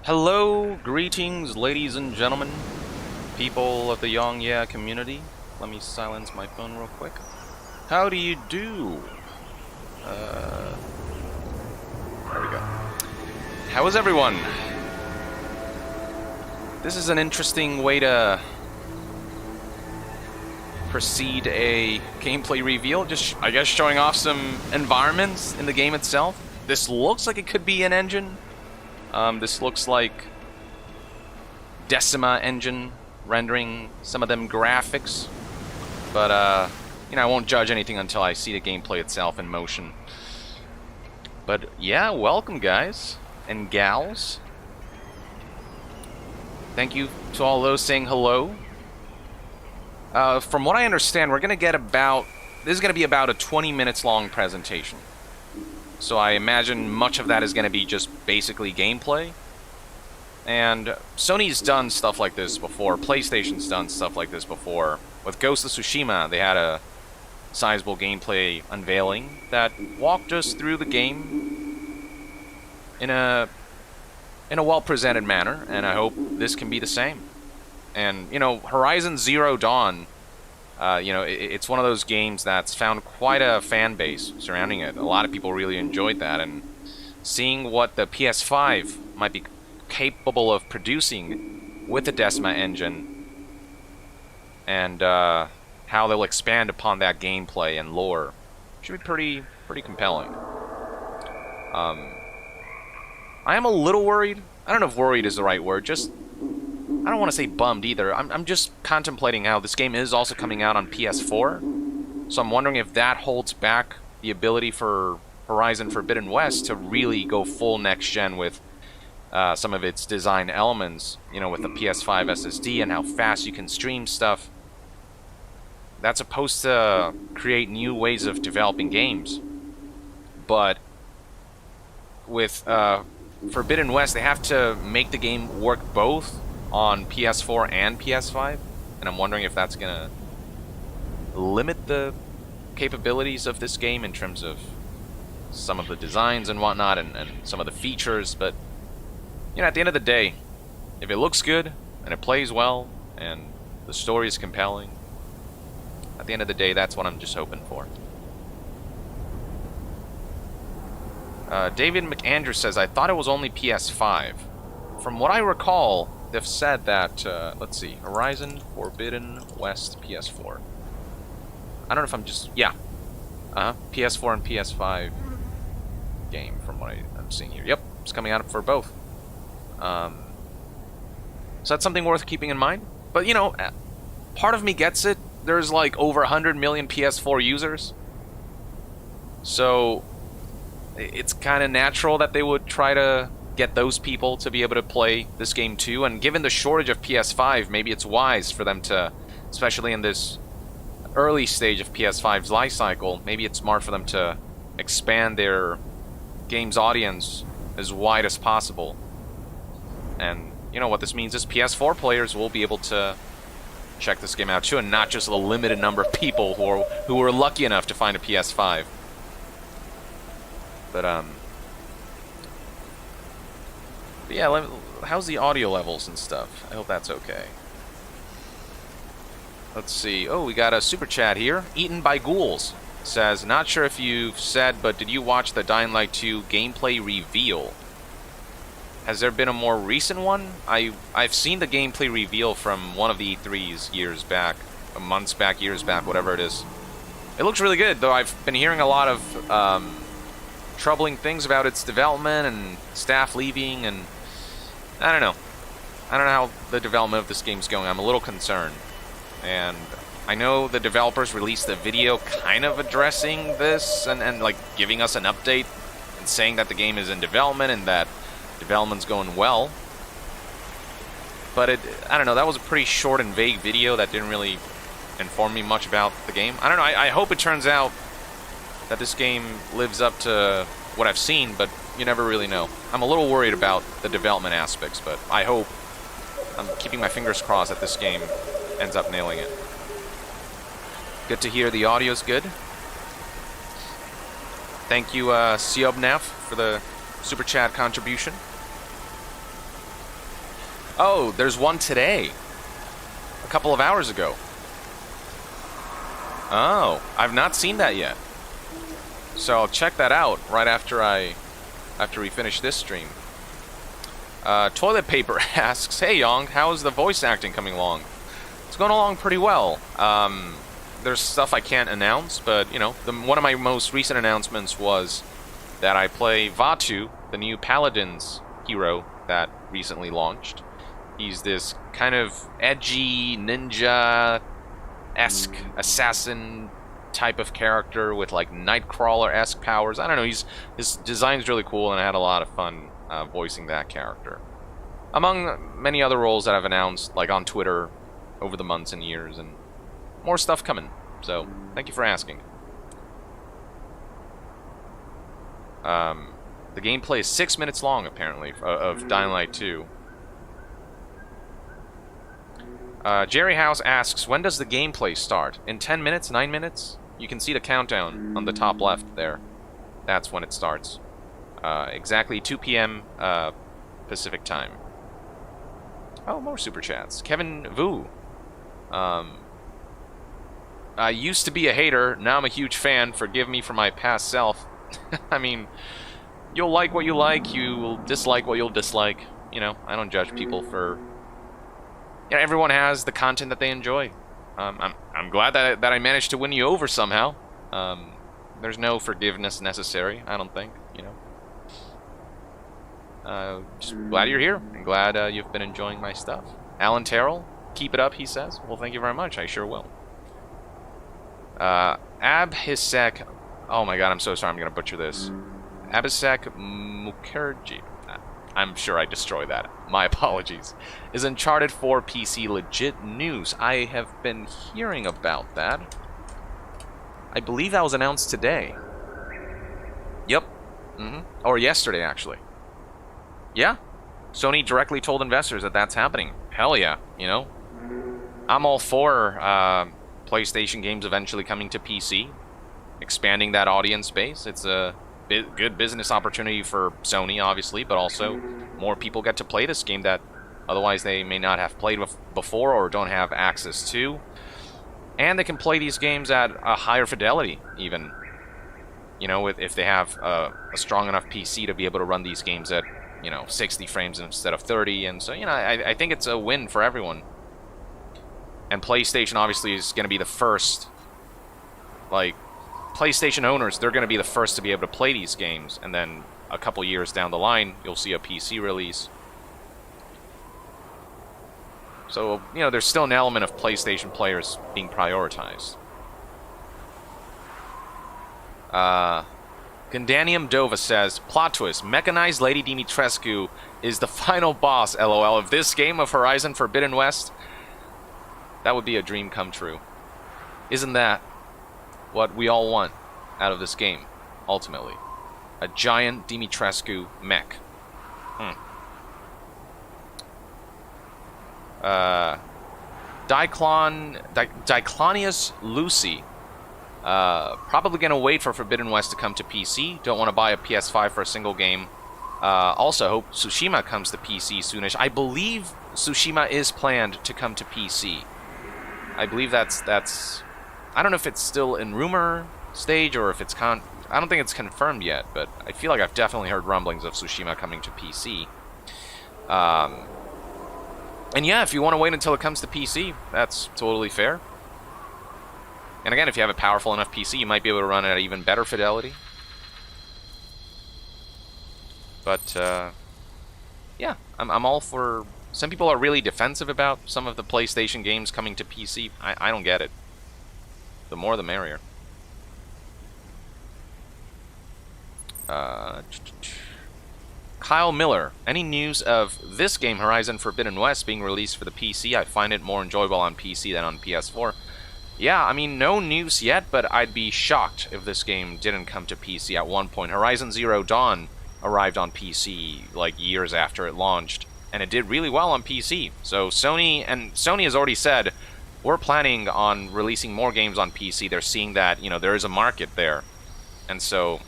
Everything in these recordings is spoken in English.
Hello, greetings, ladies and gentlemen, people of the YongYea community. Let me silence my phone real quick. How do you do? There we go. How is everyone? This is an interesting way to proceed a gameplay reveal. Just, I guess, showing off some environments in the game itself. This looks like it could be an engine. This looks like Decima engine rendering some of them graphics, but you know, I won't judge anything until I see the gameplay itself in motion. But yeah, welcome guys and gals. Thank you to all those saying hello. From what I understand, we're gonna get about, this is gonna be about a 20 minutes long presentation. So I imagine much of that is going to be just basically gameplay. And Sony's done stuff like this before. PlayStation's done stuff like this before. With Ghost of Tsushima, they had a sizable gameplay unveiling that walked us through the game in a well-presented manner, and I hope this can be the same. And, you know, Horizon Zero Dawn, you know, it's one of those games that's found quite a fan base surrounding it. A lot of people really enjoyed that, and seeing what the PS5 might be capable of producing with the Decima engine, and how they'll expand upon that gameplay and lore, should be pretty compelling. I am a little worried. I don't know if worried is the right word. Just, I don't want to say bummed either. I'm just contemplating how this game is also coming out on PS4. So I'm wondering if that holds back the ability for Horizon Forbidden West to really go full next-gen with some of its design elements, you know, with the PS5 SSD and how fast you can stream stuff. That's supposed to create new ways of developing games. But with Forbidden West, they have to make the game work both on PS4 and PS5, and I'm wondering if that's gonna limit the capabilities of this game in terms of some of the designs and whatnot, and some of the features. But, you know, at the end of the day, if it looks good and it plays well and the story is compelling, at the end of the day, that's what I'm just hoping for. David McAndrew says, I thought it was only PS5. From what I recall, they've said that, let's see, Horizon Forbidden West PS4. I don't know if I'm just, yeah. PS4 and PS5 game from what I'm seeing here. Yep, it's coming out for both. So that's something worth keeping in mind. But, you know, part of me gets it. There's like over 100 million PS4 users. So it's kind of natural that they would try to get those people to be able to play this game too, and given the shortage of PS5, maybe it's wise for them to, especially in this early stage of PS5's life cycle, maybe it's smart for them to expand their game's audience as wide as possible. And, you know, what this means is PS4 players will be able to check this game out too, and not just a limited number of people who were lucky enough to find a PS5. But, yeah, how's the audio levels and stuff? I hope that's okay. Let's see. Oh, we got a super chat here. Eaten by Ghouls says, not sure if you've said, but did you watch the Dying Light 2 gameplay reveal? Has there been a more recent one? I've seen the gameplay reveal from one of the E3s years back, months back, years back, whatever it is. It looks really good, though I've been hearing a lot of troubling things about its development and staff leaving, and I don't know. I don't know how the development of this game's going. I'm a little concerned. And I know the developers released a video kind of addressing this and like giving us an update and saying that the game is in development and that development's going well. But I don't know, that was a pretty short and vague video that didn't really inform me much about the game. I don't know, I hope it turns out that this game lives up to what I've seen, but you never really know. I'm a little worried about the development aspects, but I hope, I'm keeping my fingers crossed that this game ends up nailing it. Good to hear the audio's good. Thank you, Siobnaf, for the super chat contribution. Oh, there's one today. A couple of hours ago. Oh, I've not seen that yet. So I'll check that out right after we finish this stream. Toilet Paper asks, "Hey Yong, how is the voice acting coming along?" It's going along pretty well. There's stuff I can't announce, but you know, one of my most recent announcements was that I play Vaatu, the new Paladins hero that recently launched. He's this kind of edgy ninja-esque assassin type of character with like Nightcrawler-esque powers. I don't know, his design's really cool, and I had a lot of fun voicing that character. Among many other roles that I've announced, like on Twitter, over the months and years, and more stuff coming. So, thank you for asking. The gameplay is 6 minutes long, apparently, of Dying Light 2. Jerry House asks, when does the gameplay start? In 10 minutes? 9 minutes? You can see the countdown on the top left there. That's when it starts. Exactly 2 p.m. Pacific time. Oh, more super chats. Kevin Vu. I used to be a hater, now I'm a huge fan. Forgive me for my past self. I mean, you'll like what you like, you'll dislike what you'll dislike. You know, I don't judge people for... You know, everyone has the content that they enjoy. I'm glad that I managed to win you over somehow. There's no forgiveness necessary, I don't think, you know. Just glad you're here. I'm glad you've been enjoying my stuff. Alan Terrell, keep it up, he says. Well, thank you very much. I sure will. Abhisek... Oh my god, I'm so sorry. I'm going to butcher this. Abhisek Mukherjee. I'm sure I destroyed that. My apologies. Is Uncharted 4 PC legit news? I have been hearing about that. I believe that was announced today. Yep. Or yesterday, actually. Yeah. Sony directly told investors that that's happening. Hell yeah, you know? I'm all for PlayStation games eventually coming to PC. Expanding that audience base. It's a good business opportunity for Sony, obviously, but also more people get to play this game that otherwise they may not have played before or don't have access to. And they can play these games at a higher fidelity, even. You know, if they have a strong enough PC to be able to run these games at, you know, 60 frames instead of 30. And so, you know, I think it's a win for everyone. And PlayStation, obviously, is going to be the first, like... PlayStation owners, they're going to be the first to be able to play these games, and then a couple years down the line, you'll see a PC release. So, you know, there's still an element of PlayStation players being prioritized. Gandanium Dova says, plot twist, mechanized Lady Dimitrescu is the final boss, lol, of this game of Horizon Forbidden West. That would be a dream come true. Isn't that what we all want out of this game, ultimately? A giant Dimitrescu mech. Diclonius Lucy. Probably going to wait for Forbidden West to come to PC. Don't want to buy a PS5 for a single game. Also, hope Tsushima comes to PC soonish. I believe Tsushima is planned to come to PC. I believe that's... I don't know if it's still in rumor stage or if it's I don't think it's confirmed yet, but I feel like I've definitely heard rumblings of Tsushima coming to PC. And yeah, if you want to wait until it comes to PC, that's totally fair. And again, if you have a powerful enough PC, you might be able to run at even better fidelity. But, yeah, I'm all for... Some people are really defensive about some of the PlayStation games coming to PC. I don't get it. The more the merrier. Kyle Miller. Any news of this game, Horizon Forbidden West, being released for the PC? I find it more enjoyable on PC than on PS4. Yeah, I mean, no news yet, but I'd be shocked if this game didn't come to PC at one point. Horizon Zero Dawn arrived on PC, like, years after it launched, and it did really well on PC. So Sony has already said, we're planning on releasing more games on PC. They're seeing that, you know, there is a market there. And so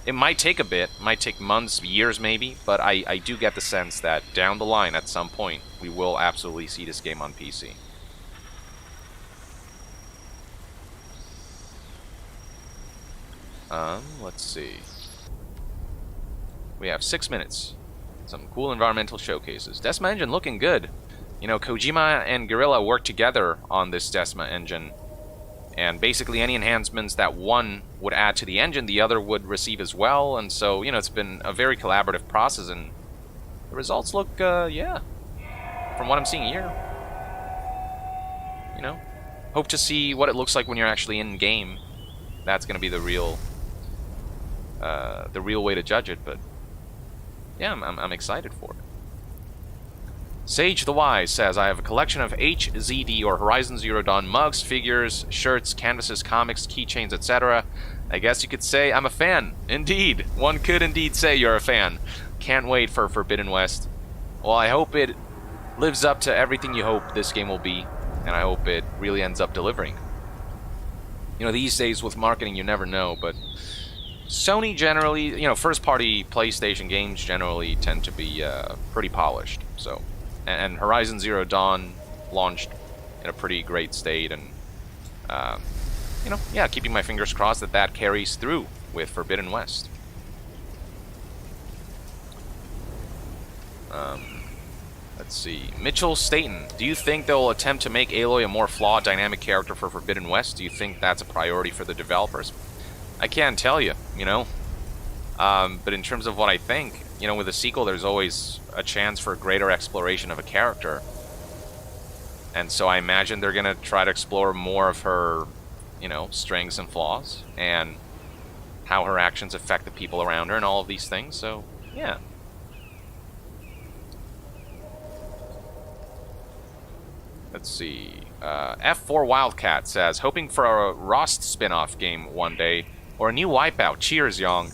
it might take a bit, might take months, years maybe, but I do get the sense that down the line at some point, we will absolutely see this game on PC. Let's see. We have 6 minutes. Some cool environmental showcases. Decima engine looking good. You know, Kojima and Guerrilla worked together on this Decima engine. And basically any enhancements that one would add to the engine, the other would receive as well. And so, you know, it's been a very collaborative process. And the results look, yeah, from what I'm seeing here. You know, hope to see what it looks like when you're actually in game. That's going to be the real way to judge it. But yeah, I'm excited for it. Sage the Wise says, I have a collection of HZD or Horizon Zero Dawn mugs, figures, shirts, canvases, comics, keychains, etc. I guess you could say I'm a fan. Indeed. One could indeed say you're a fan. Can't wait for Forbidden West. Well, I hope it lives up to everything you hope this game will be, and I hope it really ends up delivering. You know, these days with marketing, you never know, but Sony generally, you know, first-party PlayStation games generally tend to be pretty polished, so... And Horizon Zero Dawn launched in a pretty great state, and, you know, yeah, keeping my fingers crossed that that carries through with Forbidden West. Let's see. Mitchell Staten, do you think they'll attempt to make Aloy a more flawed, dynamic character for Forbidden West? Do you think that's a priority for the developers? I can't tell you, you know. But in terms of what I think, you know, with a sequel, there's always a chance for greater exploration of a character. And so I imagine they're going to try to explore more of her, you know, strengths and flaws, and how her actions affect the people around her, and all of these things. So, yeah. Let's see. F4 Wildcat says, hoping for a Rust spin-off game one day, or a new Wipeout. Cheers, Yong.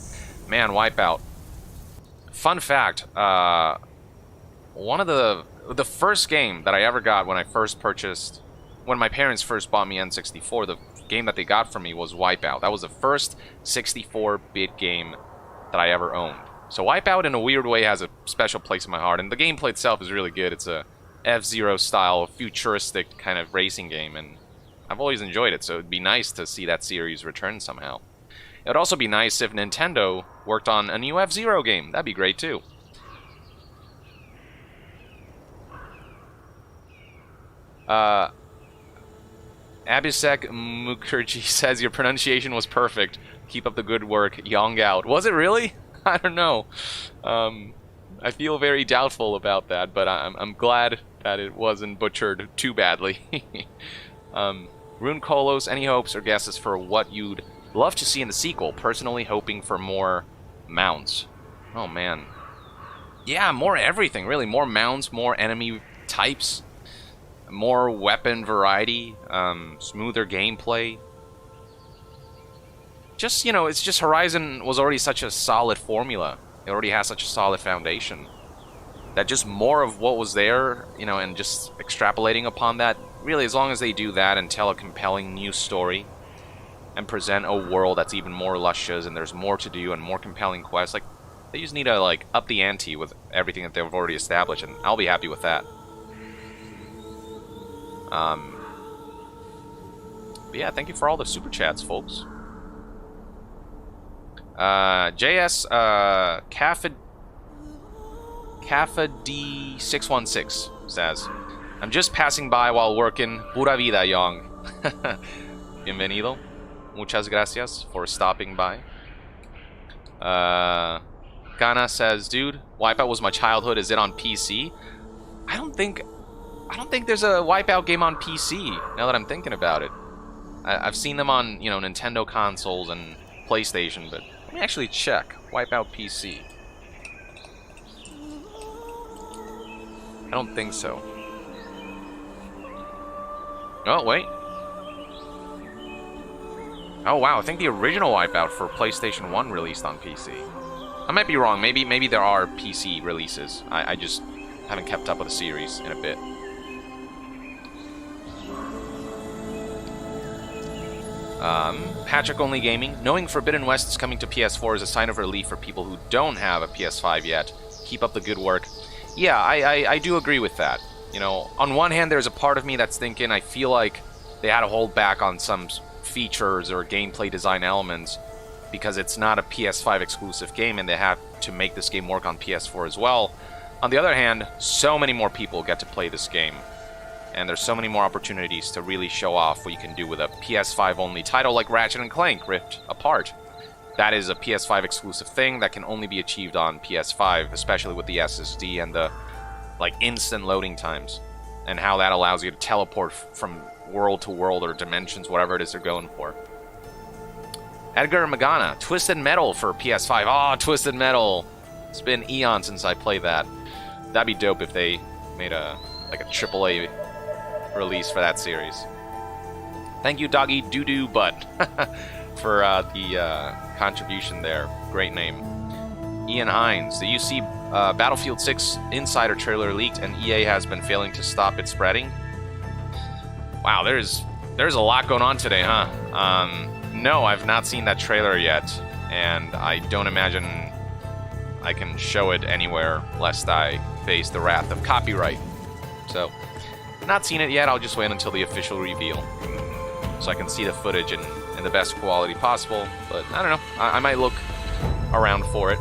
Man, Wipeout. Fun fact, one of the first game that I ever got when I first purchased, when my parents first bought me N64, the game that they got for me was Wipeout. That was the first 64-bit game that I ever owned. So Wipeout, in a weird way, has a special place in my heart, and the gameplay itself is really good. It's a F-Zero style, futuristic kind of racing game, and I've always enjoyed it, so it'd be nice to see that series return somehow. It would also be nice if Nintendo worked on a new F-Zero game. That'd be great, too. Abhishek Mukherjee says, your pronunciation was perfect. Keep up the good work. Yong out. Was it really? I don't know. I feel very doubtful about that, but I'm glad that it wasn't butchered too badly. Rune Kolos, any hopes or guesses for what you'd love to see in the sequel? Personally hoping for more mounts. Oh, man. Yeah, more everything, really. More mounts, more enemy types, more weapon variety, smoother gameplay. Just, you know, it's just Horizon was already such a solid formula. It already has such a solid foundation. That just more of what was there, you know, and just extrapolating upon that. Really, as long as they do that and tell a compelling new story, and present a world that's even more luscious, and there's more to do, and more compelling quests, like, they just need to, like, up the ante with everything that they've already established, and I'll be happy with that. But yeah, thank you for all the super chats, folks. JS, Cafadi616 says, I'm just passing by while working. Pura vida, Yong. Bienvenido. Muchas gracias for stopping by. Ghana says, dude, Wipeout was my childhood. Is it on PC? I don't think there's a Wipeout game on PC, now that I'm thinking about it. I've seen them on, you know, Nintendo consoles and PlayStation, but let me actually check. Wipeout PC. I don't think so. Oh, wait. Oh, wow. I think the original Wipeout for PlayStation 1 released on PC. I might be wrong. Maybe there are PC releases. I just haven't kept up with the series in a bit. Patrick Only Gaming. Knowing Forbidden West is coming to PS4 is a sign of relief for people who don't have a PS5 yet. Keep up the good work. Yeah, I do agree with that. You know, on one hand, there's a part of me that's thinking I feel like they had to hold back on some features or gameplay design elements because it's not a PS5 exclusive game and they have to make this game work on PS4 as well. On the other hand, so many more people get to play this game, and there's so many more opportunities to really show off what you can do with a PS5 only title like Ratchet & Clank Rift Apart. That is a PS5 exclusive thing that can only be achieved on PS5, especially with the SSD and the like instant loading times, and how that allows you to teleport from world to world or dimensions, whatever it is they're going for. Edgar Magana, Twisted Metal for PS5. Oh, Twisted Metal. It's been eons since I played that. That'd be dope if they made a AAA release for that series. Thank you, Doggy Doo-Doo Butt, for the contribution there. Great name. Ian Hines, the UC Battlefield 6 Insider trailer leaked, and EA has been failing to stop it spreading. Wow, there's a lot going on today, huh? No, I've not seen that trailer yet, and I don't imagine I can show it anywhere lest I face the wrath of copyright. So, not seen it yet. I'll just wait until the official reveal so I can see the footage in the best quality possible. But I don't know. I might look around for it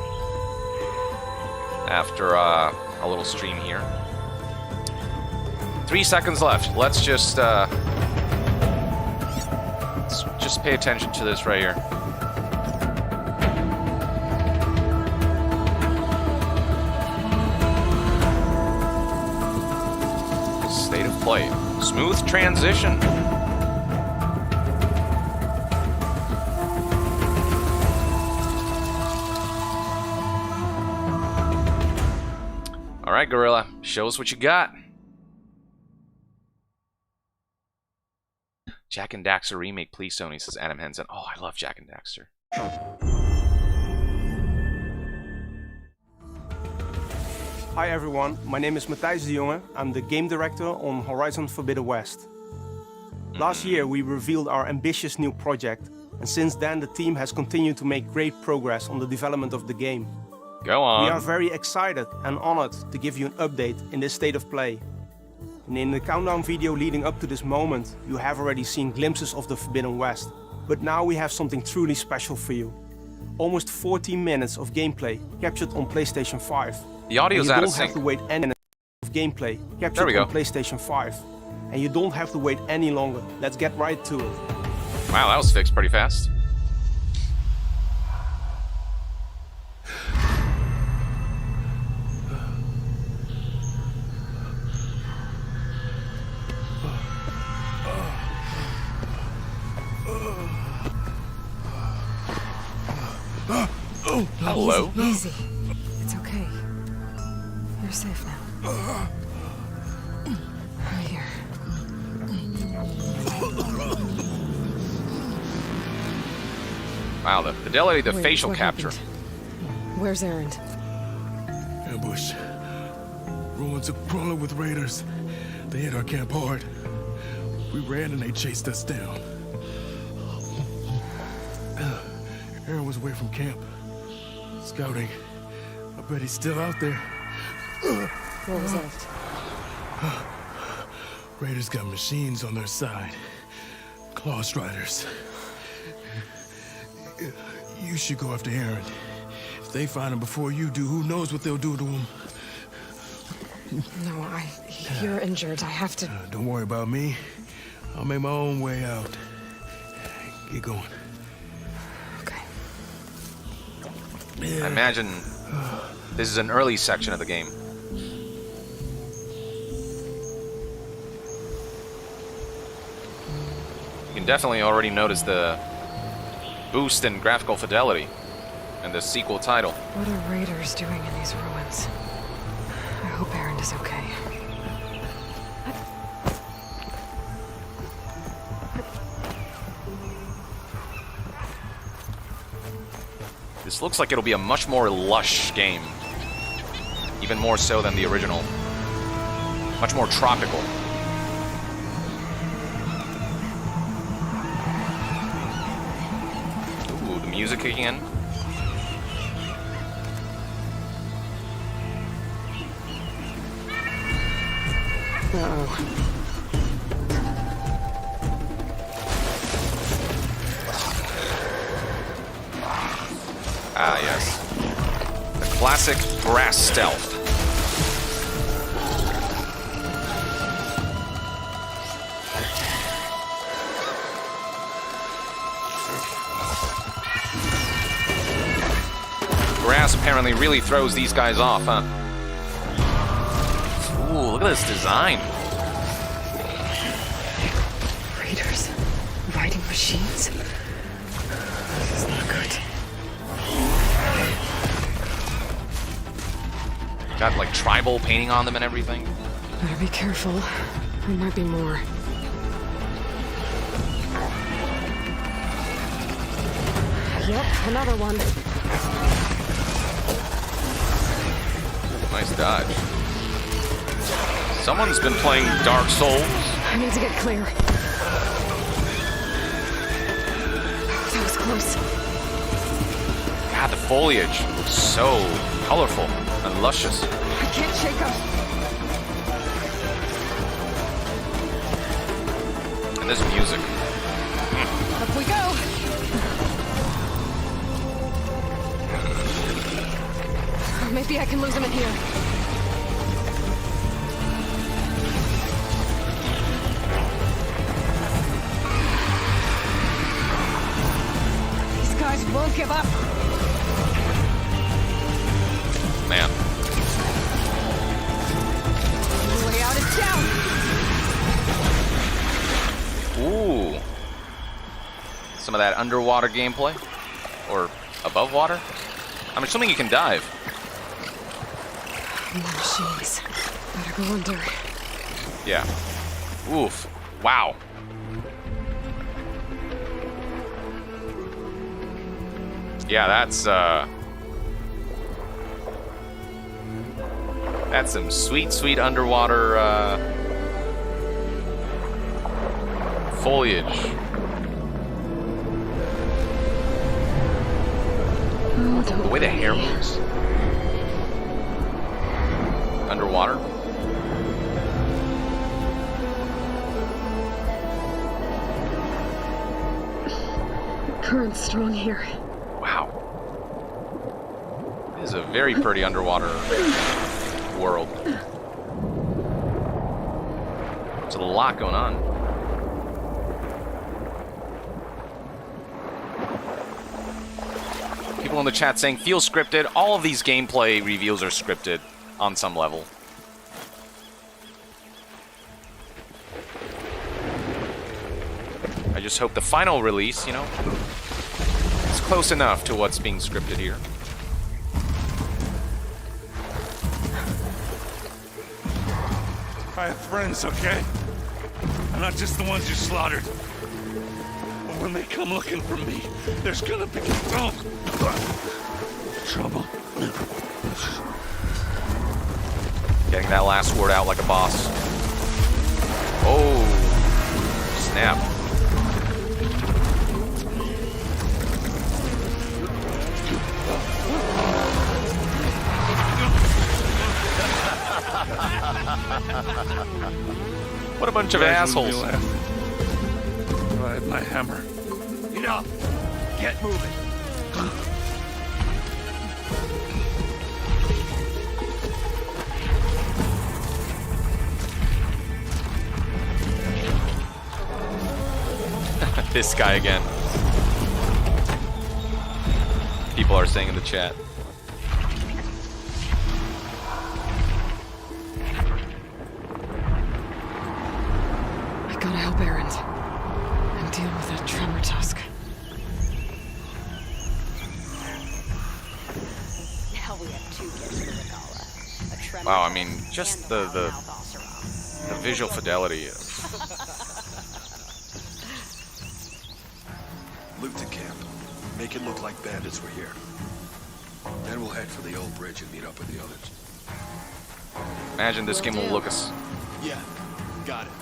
after a little stream here. 3 seconds left. Let's just pay attention to this right here. State of play. Smooth transition. All right, Gorilla, show us what you got. Jak and Daxter remake, please, Sony, says Adam Henson. Oh, I love Jak and Daxter. Hi everyone, my name is Matthijs de Jonge. I'm the game director on Horizon Forbidden West. Last year we revealed our ambitious new project, and since then the team has continued to make great progress on the development of the game. Go on. We are very excited and honored to give you an update in this state of play. And in the countdown video leading up to this moment, you have already seen glimpses of the Forbidden West. But now we have something truly special for you. Almost 14 minutes of gameplay captured on PlayStation 5. The audio's out of sync. You don't have to wait any minutes of gameplay captured on PlayStation 5. And you don't have to wait any longer. Let's get right to it. Wow, that was fixed pretty fast. Hello? Easy. It's okay. You're safe now. Right here. Wow, the fidelity of the facial capture. Happened? Where's Erend? Ambush. Ruins are crawling with raiders. They hit our camp hard. We ran and they chased us down. Aaron was away from camp. Scouting. I bet he's still out there. What was left? Raiders got machines on their side. Claw Striders. You should go after Aaron. If they find him before you do, who knows what they'll do to him. No, you're injured. I have to... Don't worry about me. I'll make my own way out. Get going. Okay. I imagine this is an early section of the game. You can definitely already notice the boost in graphical fidelity and the sequel title. What are raiders doing in these ruins? I hope Erend is okay. This looks like it'll be a much more lush game. Even more so than the original. Much more tropical. Ooh, the music kicking in. Ah, yes. The classic grass stealth. Grass apparently really throws these guys off, huh? Ooh, look at this design. Raiders. Riding machines. This is not good. Got like tribal painting on them and everything. Better be careful. There might be more. Yep, another one. Nice dodge. Someone's been playing Dark Souls. I need to get clear. That was close. God, the foliage looks so colorful and luscious. I can't shake them. And this music. Up we go. Maybe I can lose him in here. These guys won't give up. Man. The way out is down. Ooh. Some of that underwater gameplay? Or above water? I'm assuming you can dive. More machines. Better go under. Yeah. Oof. Wow. Yeah, that's some sweet, sweet underwater foliage. Oh, The way the hair moves. Underwater. Current's strong here. Wow. It is a very pretty underwater world. There's a lot going on. People in the chat saying, feels scripted. All of these gameplay reveals are scripted on some level. I just hope the final release, you know, is close enough to what's being scripted here. I have friends, okay? And not just the ones you slaughtered. But when they come looking for me, there's gonna be trouble. Getting that last word out like a boss. Oh, snap. What a bunch of assholes. I had my hammer. Enough! Get moving! This guy again. People are saying in the chat. I gotta help Aaron and deal with that tremor tusk. Now we have two gifts for the gala. A tremor Wow, I mean, tusk just and the mouth Oseram. visual fidelity. Loot the camp. Make it look like bandits were here. Then we'll head for the old bridge and meet up with the others. Imagine this game will look Yeah, got it.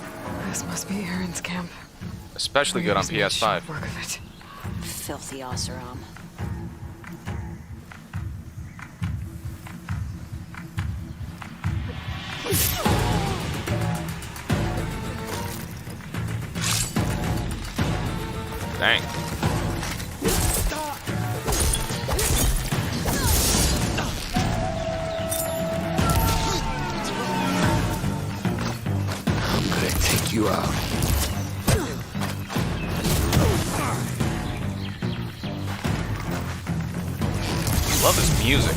This must be Aaron's camp. especially good on Raiders made PS5. short work of it. Filthy Oseram. Dang. I'm gonna take you out. Love this music.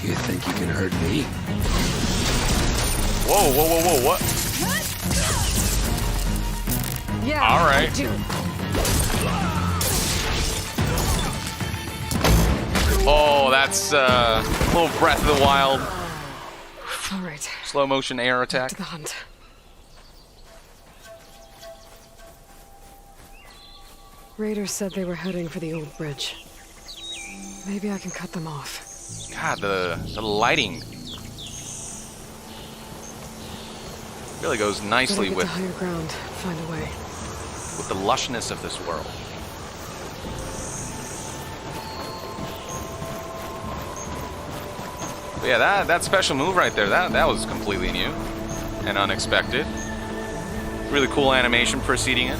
You think you can hurt me? Whoa, whoa, whoa, whoa, what? Yeah. All right. I do. Oh, that's a little Breath of the Wild. All right. Slow motion air attack. To the hunt. Raiders said they were heading for the old bridge. Maybe I can cut them off. God, the lighting really goes nicely Get with to higher ground. Find a way. the lushness of this world. But yeah, that special move right there, that was completely new and unexpected. Really cool animation preceding it.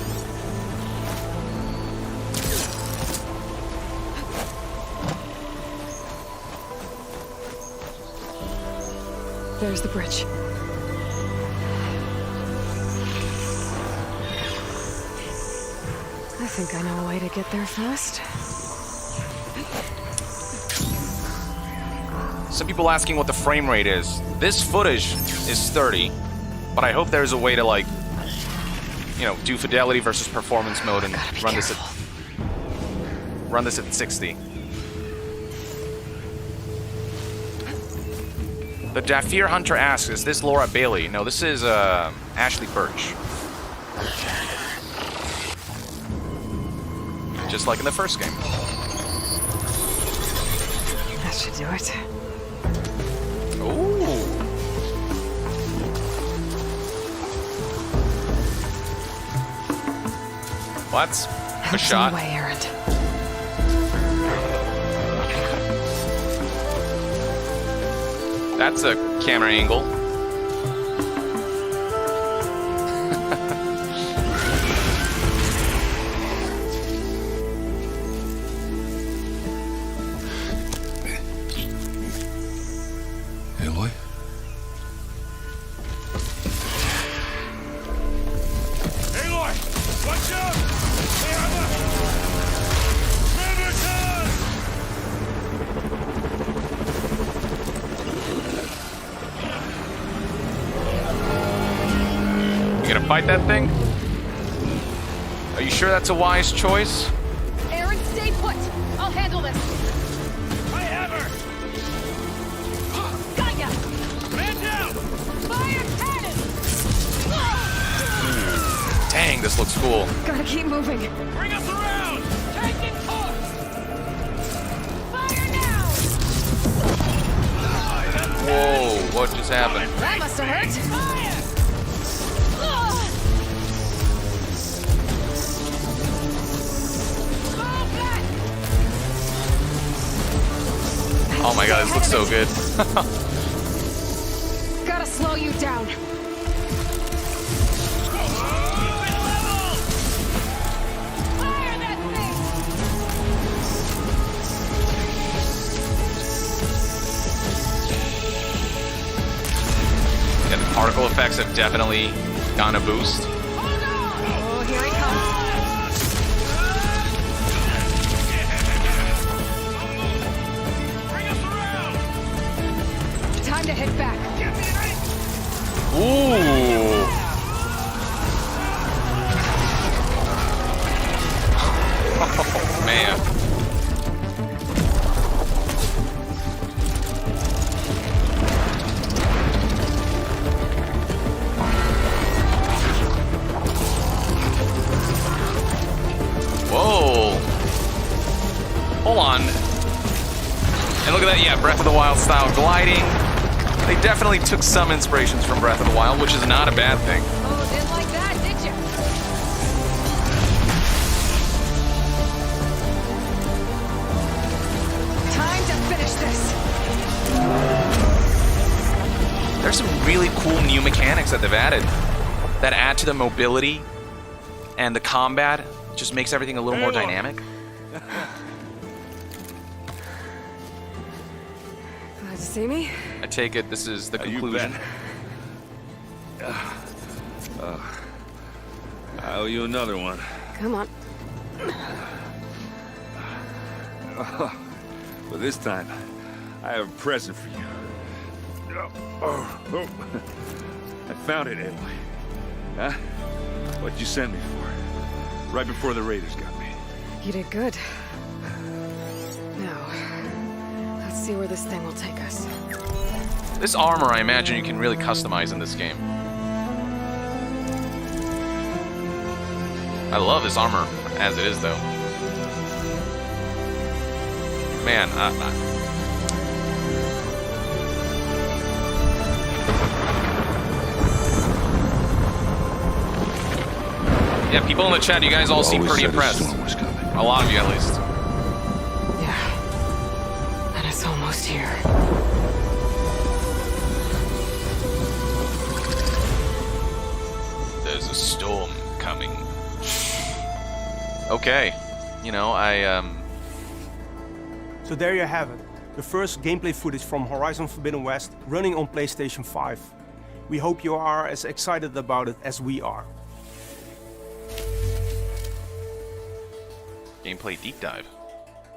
There's the bridge. I think I know a way to get there fast. Some people asking what the frame rate is. This footage is 30, but I hope there's a way to, like, you know, do fidelity versus performance mode and run this at 60. The Jafir Hunter asks, is this Laura Bailey? No, this is Ashley Birch. Just like in the first game. That should do it. Ooh. What? A shot? Way, Errant. That's a camera angle. Aloy? Aloy! Watch out! They are the... Remington! You gonna fight that thing? Are you sure that's a wise choice? Aaron, stay put. I'll handle this. I have her! Got ya. Man down! Fire cannon. Dang, this looks cool. Gotta keep moving. Bring us around! Taking course. Fire now. Whoa, what just happened? That must have hurt. Fire. Fall back. Oh my god, this looks so good. Gotta slow you down. Fire that thing. Yeah, the particle effects have definitely gotten a boost. Hold on. Oh, here he comes. Bring us around! Time to hit back. Ooh. Oh, man. Whoa. Hold on. And look at that, yeah, Breath of the Wild style gliding. They definitely took some inspirations from Breath of the Wild, which is not a bad thing. Oh, didn't like that, did you? Time to finish this. There's some really cool new mechanics that they've added that add to the mobility and the combat. It just makes everything a little more dynamic. Glad to see me. I take it this is the conclusion. I owe you another one. Come on. But this time, I have a present for you. I found it, Aloy. Huh? What'd you send me for? Right before the raiders got me. You did good. Now, let's see where this thing will take us. This armor, I imagine you can really customize in this game. I love this armor as it is, though. Man, yeah, people in the chat, you guys all seem pretty impressed. A lot of you, at least. Yeah. And it's almost here. There's a storm coming. Okay. You know, So there you have it, the first gameplay footage from Horizon Forbidden West running on PlayStation 5. We hope you are as excited about it as we are. Gameplay deep dive.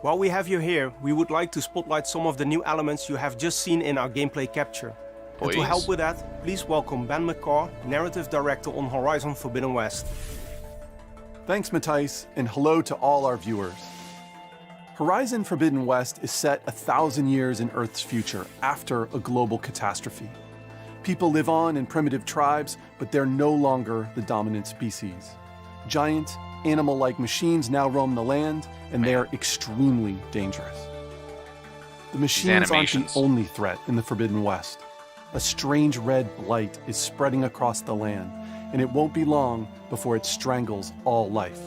While we have you here, we would like to spotlight some of the new elements you have just seen in our gameplay capture. And to help with that, please welcome Ben McCaw, Narrative Director on Horizon Forbidden West. Thanks, Matthijs, and hello to all our viewers. Horizon Forbidden West is set 1,000 years in Earth's future after a global catastrophe. People live on in primitive tribes, but they're no longer the dominant species. Giant, animal-like machines now roam the land, and they are extremely dangerous. The machines aren't the only threat in the Forbidden West. A strange red blight is spreading across the land, and it won't be long before it strangles all life.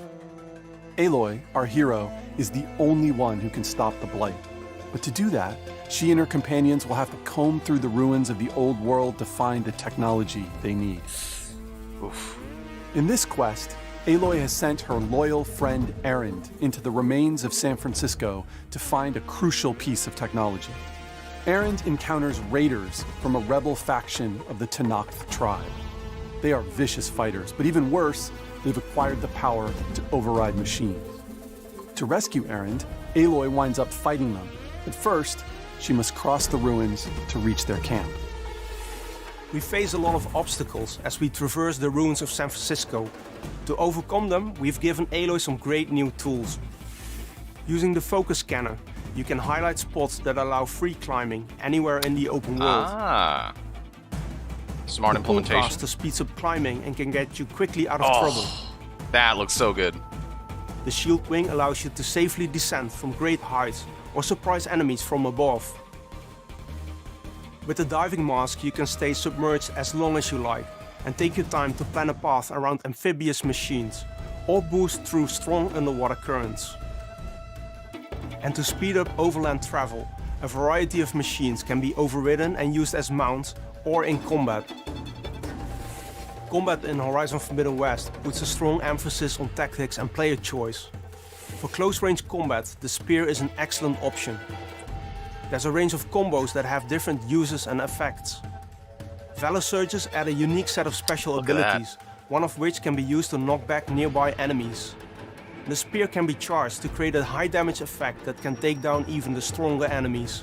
Aloy, our hero, is the only one who can stop the blight. But to do that, she and her companions will have to comb through the ruins of the old world to find the technology they need. Oof. In this quest, Aloy has sent her loyal friend Erend into the remains of San Francisco to find a crucial piece of technology. Erend encounters raiders from a rebel faction of the Tenakth tribe. They are vicious fighters, but even worse, they've acquired the power to override machines. To rescue Erend, Aloy winds up fighting them, but first, she must cross the ruins to reach their camp. We face a lot of obstacles as we traverse the ruins of San Francisco. To overcome them, we've given Aloy some great new tools. Using the focus scanner, you can highlight spots that allow free climbing anywhere in the open world. Ah. Smart The implementation. pull caster speeds up climbing and can get you quickly out of trouble. That looks so good. The shield wing allows you to safely descend from great heights or surprise enemies from above. With the diving mask, you can stay submerged as long as you like and take your time to plan a path around amphibious machines or boost through strong underwater currents. And to speed up overland travel, a variety of machines can be overridden and used as mounts or in combat. Combat in Horizon Forbidden West puts a strong emphasis on tactics and player choice. For close-range combat, the spear is an excellent option. There's a range of combos that have different uses and effects. Valor Surges add a unique set of special abilities, one of which can be used to knock back nearby enemies. The spear can be charged to create a high damage effect that can take down even the stronger enemies.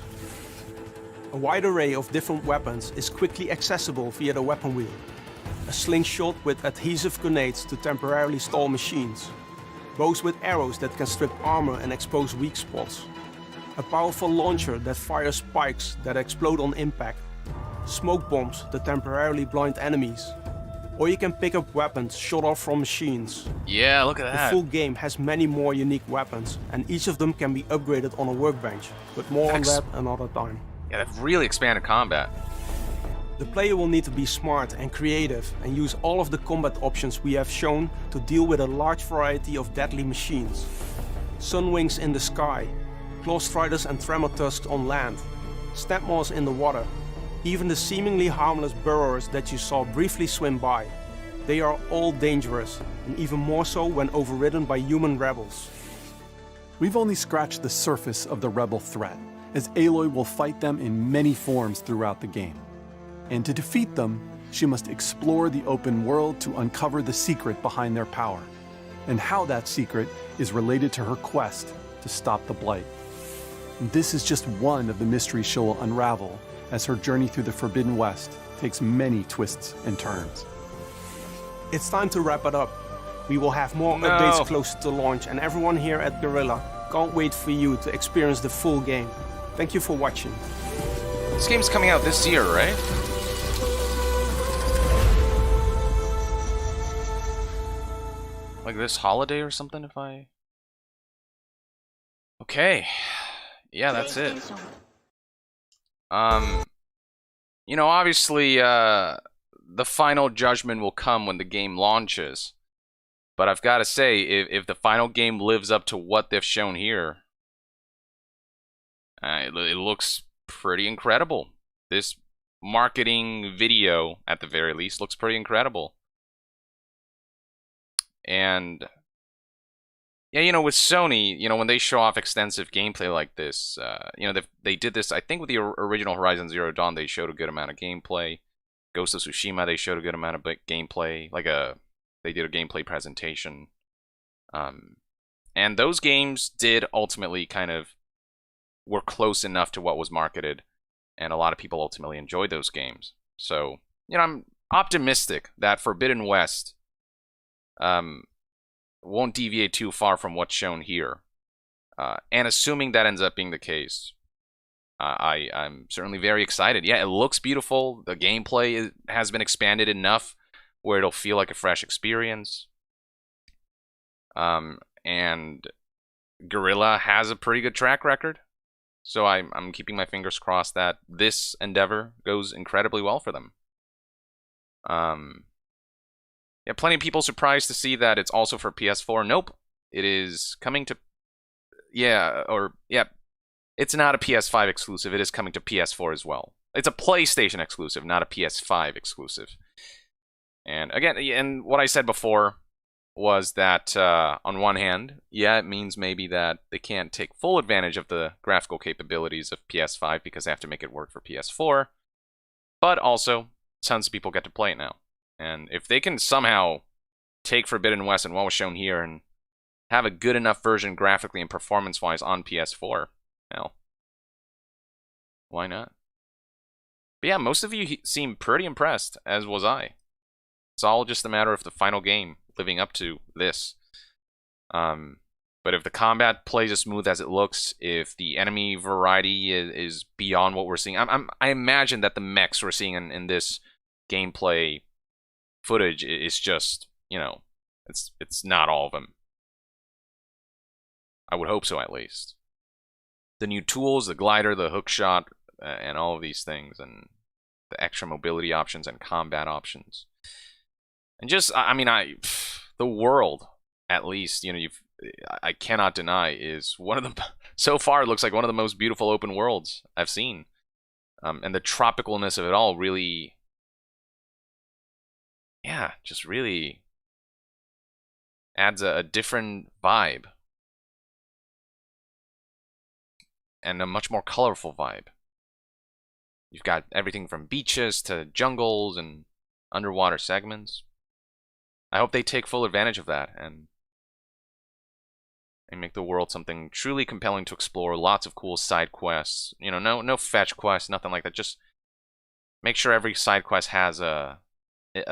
A wide array of different weapons is quickly accessible via the weapon wheel. A slingshot with adhesive grenades to temporarily stall machines. Bows with arrows that can strip armor and expose weak spots. A powerful launcher that fires spikes that explode on impact. Smoke bombs that temporarily blind enemies. Or you can pick up weapons shot off from machines. Yeah, look at The that. full game has many more unique weapons, and each of them can be upgraded on a workbench, but more on that another time. Yeah, they've really expanded combat. The player will need to be smart and creative and use all of the combat options we have shown to deal with a large variety of deadly machines. Sunwings in the sky, Claw Striders and Tremor Tusks on land, Snapmaws in the water, Even the seemingly harmless burrowers that you saw briefly swim by. They are all dangerous, and even more so when overridden by human rebels. We've only scratched the surface of the rebel threat, as Aloy will fight them in many forms throughout the game. And to defeat them, she must explore the open world to uncover the secret behind their power, and how that secret is related to her quest to stop the Blight. And this is just one of the mysteries she will unravel as her journey through the Forbidden West takes many twists and turns. It's time to wrap it up. We will have more updates closer to launch, and everyone here at Guerrilla can't wait for you to experience the full game. Thank you for watching. This game's coming out this year, right? Like this holiday or something, if I... Okay. Yeah, that's it. You know, obviously, the final judgment will come when the game launches. But I've got to say, if the final game lives up to what they've shown here, it looks pretty incredible. This marketing video, at the very least, looks pretty incredible. And yeah, you know, with Sony, you know, when they show off extensive gameplay like this, you know, they did this, I think with the original Horizon Zero Dawn, they showed a good amount of gameplay. Ghost of Tsushima, they showed a good amount of gameplay, they did a gameplay presentation. And those games did ultimately were close enough to what was marketed, and a lot of people ultimately enjoyed those games. So, you know, I'm optimistic that Forbidden West won't deviate too far from what's shown here. And assuming that ends up being the case, I'm certainly very excited. Yeah, it looks beautiful. The gameplay has been expanded enough where it'll feel like a fresh experience. And Guerrilla has a pretty good track record. So I'm keeping my fingers crossed that this endeavor goes incredibly well for them. Yeah, plenty of people surprised to see that it's also for PS4. Nope. It is coming to... It's not a PS5 exclusive. It is coming to PS4 as well. It's a PlayStation exclusive, not a PS5 exclusive. And again, and what I said before was that, on one hand, yeah, it means maybe that they can't take full advantage of the graphical capabilities of PS5 because they have to make it work for PS4. But also, tons of people get to play it now. And if they can somehow take Forbidden West and what was shown here and have a good enough version graphically and performance-wise on PS4, well, why not? But yeah, most of you seem pretty impressed, as was I. It's all just a matter of the final game living up to this. But if the combat plays as smooth as it looks, if the enemy variety is beyond what we're seeing, I imagine that the mechs we're seeing in this gameplay footage is just, you know, it's not all of them. I would hope so, at least. The new tools, the glider, the hookshot, and all of these things, and the extra mobility options and combat options. And just, the world, at least, you know, I cannot deny, is one of the, so far it looks like one of the most beautiful open worlds I've seen. And the tropicalness of it all really, yeah, just really adds a different vibe. And a much more colorful vibe. You've got everything from beaches to jungles and underwater segments. I hope they take full advantage of that and make the world something truly compelling to explore. Lots of cool side quests. You know, no fetch quests, nothing like that. Just make sure every side quest has a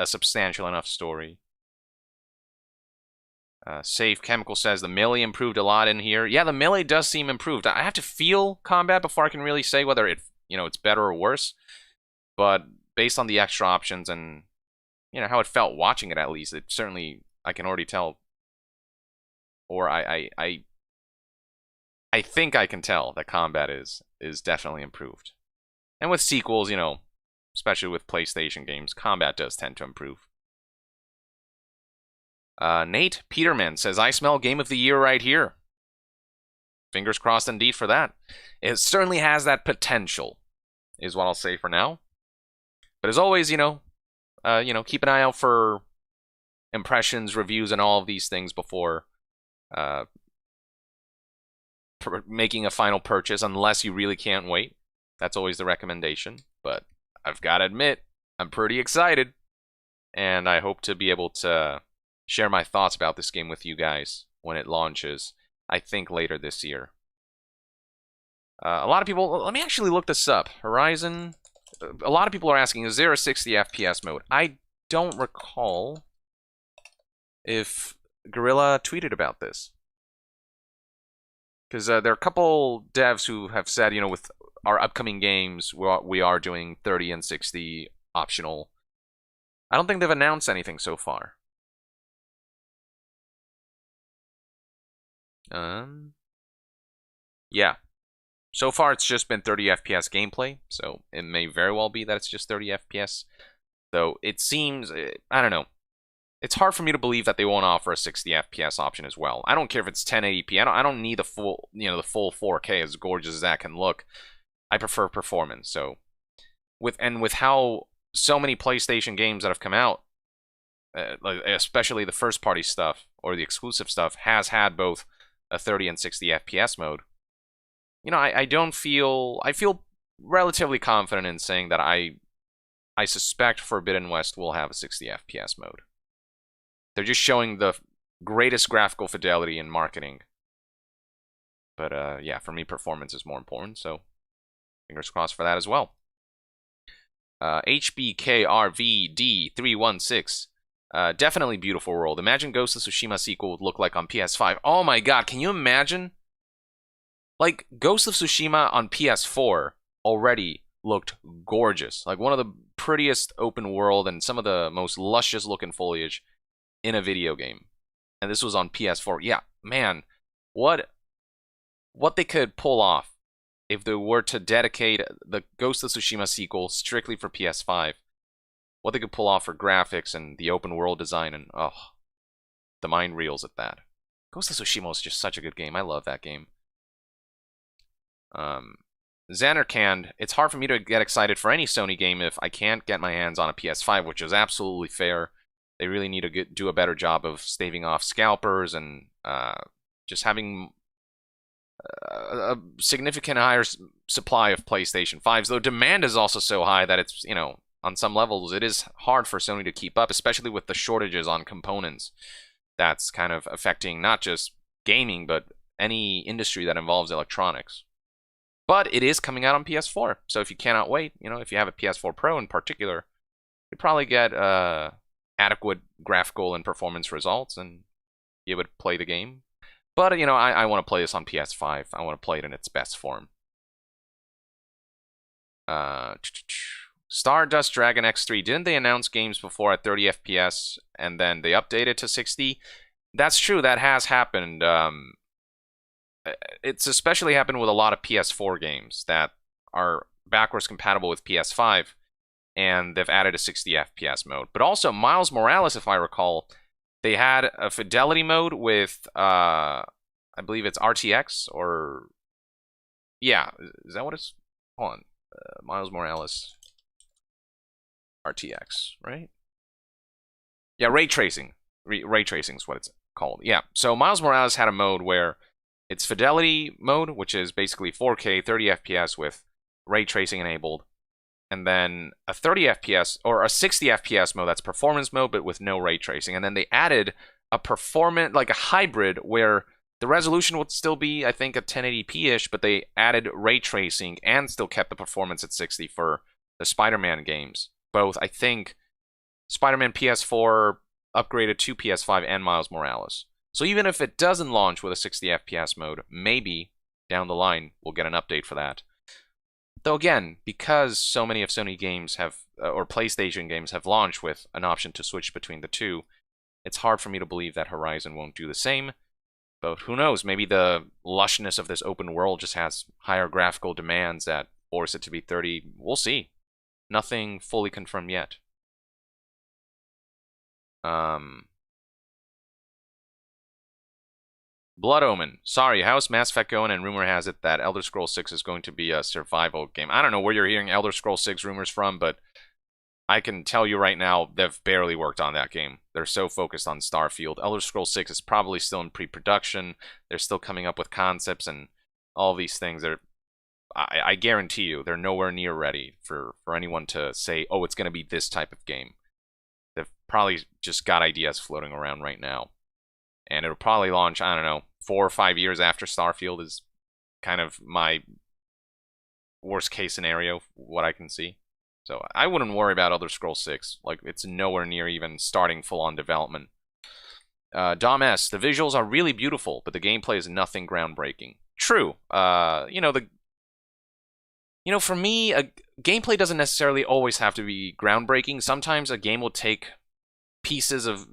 substantial enough story. Safe Chemical says the melee improved a lot in here. Yeah, the melee does seem improved. I have to feel combat before I can really say whether it's better or worse. But based on the extra options and, you know, how it felt watching it, at least, it certainly, I can already tell, or I think I can tell that combat is definitely improved. And with sequels, you know, especially with PlayStation games, combat does tend to improve. Nate Peterman says, I smell Game of the Year right here. Fingers crossed indeed for that. It certainly has that potential, is what I'll say for now. But as always, keep an eye out for impressions, reviews, and all of these things before making a final purchase, unless you really can't wait. That's always the recommendation. But I've got to admit, I'm pretty excited, and I hope to be able to share my thoughts about this game with you guys when it launches, I think later this year. A lot of people, let me actually look this up. Horizon, a lot of people are asking, is there a 60 FPS mode? I don't recall if Guerrilla tweeted about this. Because there are a couple devs who have said, with our upcoming games, we are doing 30 and 60 optional. I don't think they've announced anything so far. Yeah. So far, it's just been 30 FPS gameplay, so it may very well be that it's just 30 FPS. Though it seems, I don't know. It's hard for me to believe that they won't offer a 60 FPS option as well. I don't care if it's 1080p. I don't need the full, the full 4K, as gorgeous as that can look. I prefer performance. So, with how so many PlayStation games that have come out, especially the first-party stuff or the exclusive stuff, has had both a 30 and 60 FPS mode. I feel relatively confident in saying that I suspect Forbidden West will have a 60 FPS mode. They're just showing the greatest graphical fidelity in marketing. But yeah, for me, performance is more important, so fingers crossed for that as well. HBKRVD316. Definitely beautiful world. Imagine Ghost of Tsushima sequel would look like on PS5. Oh my god, can you imagine? Like, Ghost of Tsushima on PS4 already looked gorgeous. Like, one of the prettiest open world and some of the most luscious looking foliage in a video game. And this was on PS4. Yeah, man, what they could pull off if they were to dedicate the Ghost of Tsushima sequel strictly for PS5. What they could pull off for graphics and the open world design, and the mind reels at that. Ghost of Tsushima was just such a good game. I love that game. Xanarkand, it's hard for me to get excited for any Sony game if I can't get my hands on a PS5, which is absolutely fair. They really need to do a better job of staving off scalpers and just having a significant higher supply of PlayStation 5s, though demand is also so high that it's, on some levels, it is hard for Sony to keep up, especially with the shortages on components. That's kind of affecting not just gaming, but any industry that involves electronics. But it is coming out on PS4, so if you cannot wait, if you have a PS4 Pro in particular, you'd probably get adequate graphical and performance results and be able to play the game. But, I want to play this on PS5. I want to play it in its best form. Stardust Dragon X3. Didn't they announce games before at 30 FPS and then they updated to 60? That's true. That has happened. It's especially happened with a lot of PS4 games that are backwards compatible with PS5, and they've added a 60 FPS mode. But also, Miles Morales, if I recall, they had a fidelity mode with, I believe it's RTX, or... Yeah, is that what it's... Hold on. Miles Morales... RTX, right? Yeah, ray tracing. Ray tracing is what it's called. Yeah, so Miles Morales had a mode where it's fidelity mode, which is basically 4K, 30 FPS with ray tracing enabled. And then a 30 FPS, or a 60 FPS mode, that's performance mode, but with no ray tracing. And then they added a performance, like a hybrid, where the resolution would still be, I think, a 1080p-ish, but they added ray tracing and still kept the performance at 60 for the Spider-Man games. Both, I think, Spider-Man PS4 upgraded to PS5 and Miles Morales. So even if it doesn't launch with a 60 FPS mode, maybe down the line we'll get an update for that. Though again, because so many of Sony games have, or PlayStation games have launched with an option to switch between the two, it's hard for me to believe that Horizon won't do the same. But who knows, maybe the lushness of this open world just has higher graphical demands that force it to be 30. We'll see. Nothing fully confirmed yet. Blood Omen. Sorry, how's Mass Effect going? And rumor has it that Elder Scrolls 6 is going to be a survival game. I don't know where you're hearing Elder Scrolls 6 rumors from, but I can tell you right now, they've barely worked on that game. They're so focused on Starfield. Elder Scrolls 6 is probably still in pre-production. They're still coming up with concepts and all these things. I guarantee you, they're nowhere near ready for anyone to say, oh, it's going to be this type of game. They've probably just got ideas floating around right now. And it'll probably launch, I don't know, 4 or 5 years after Starfield is kind of my worst case scenario, what I can see. So I wouldn't worry about Elder Scrolls 6. Like, it's nowhere near even starting full-on development. Dom S, the visuals are really beautiful, but the gameplay is nothing groundbreaking. True. For me, gameplay doesn't necessarily always have to be groundbreaking. Sometimes a game will take pieces of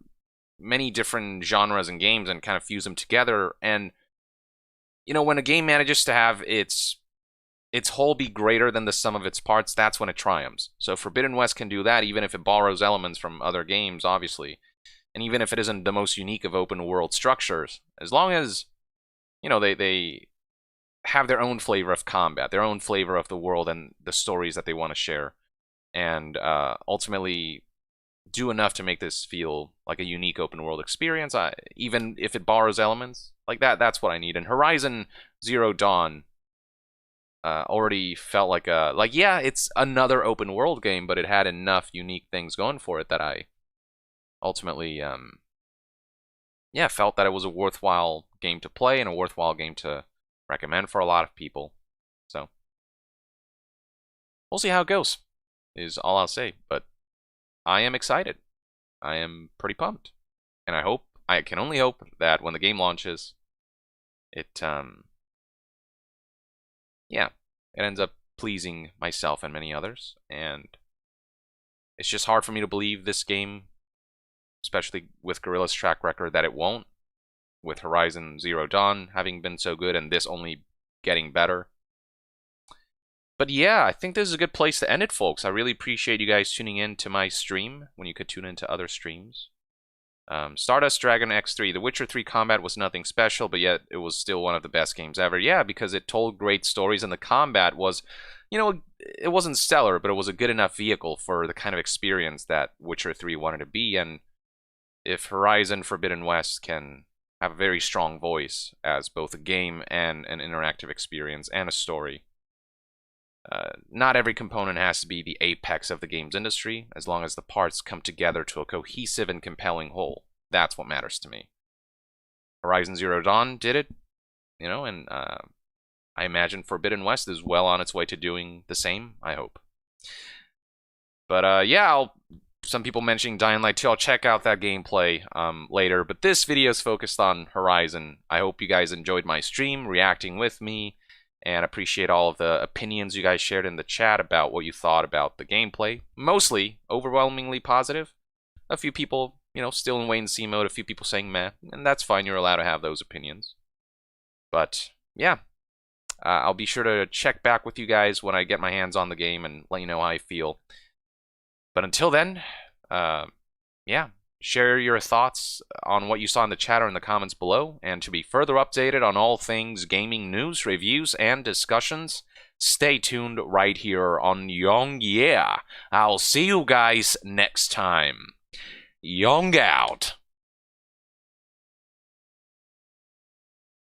many different genres and games and kind of fuse them together. And, when a game manages to have its whole be greater than the sum of its parts, that's when it triumphs. So Forbidden West can do that, even if it borrows elements from other games, obviously. And even if it isn't the most unique of open world structures, as long as, they have their own flavor of combat, their own flavor of the world and the stories that they want to share, and ultimately do enough to make this feel like a unique open world experience, even if it borrows elements like that. That's what I need. And Horizon Zero Dawn already felt like it's another open world game, but it had enough unique things going for it that I ultimately felt that it was a worthwhile game to play and a worthwhile game to recommend for a lot of people. So we'll see how it goes, is all I'll say. But I am excited. I am pretty pumped. And I can only hope that when the game launches, it ends up pleasing myself and many others. And it's just hard for me to believe this game, especially with Guerrilla's track record, that it won't, with Horizon Zero Dawn having been so good and this only getting better. But yeah, I think this is a good place to end it, folks. I really appreciate you guys tuning in to my stream when you could tune into other streams. Stardust Dragon X3. The Witcher 3 combat was nothing special, but yet it was still one of the best games ever. Yeah, because it told great stories and the combat was, it wasn't stellar, but it was a good enough vehicle for the kind of experience that Witcher 3 wanted to be. And if Horizon Forbidden West can have a very strong voice as both a game and an interactive experience and a story, not every component has to be the apex of the games industry, as long as the parts come together to a cohesive and compelling whole. That's what matters to me. Horizon Zero Dawn did it, and I imagine Forbidden West is well on its way to doing the same, I hope. But some people mentioning Dying Light 2, I'll check out that gameplay later, but this video is focused on Horizon. I hope you guys enjoyed my stream, reacting with me, and appreciate all of the opinions you guys shared in the chat about what you thought about the gameplay. Mostly, overwhelmingly positive. A few people, still in wait-and-see mode. A few people saying meh. And that's fine. You're allowed to have those opinions. But, yeah. I'll be sure to check back with you guys when I get my hands on the game and let you know how I feel. But until then, share your thoughts on what you saw in the chat or in the comments below. And to be further updated on all things gaming news, reviews, and discussions, stay tuned right here on YongYea. I'll see you guys next time. Yong out.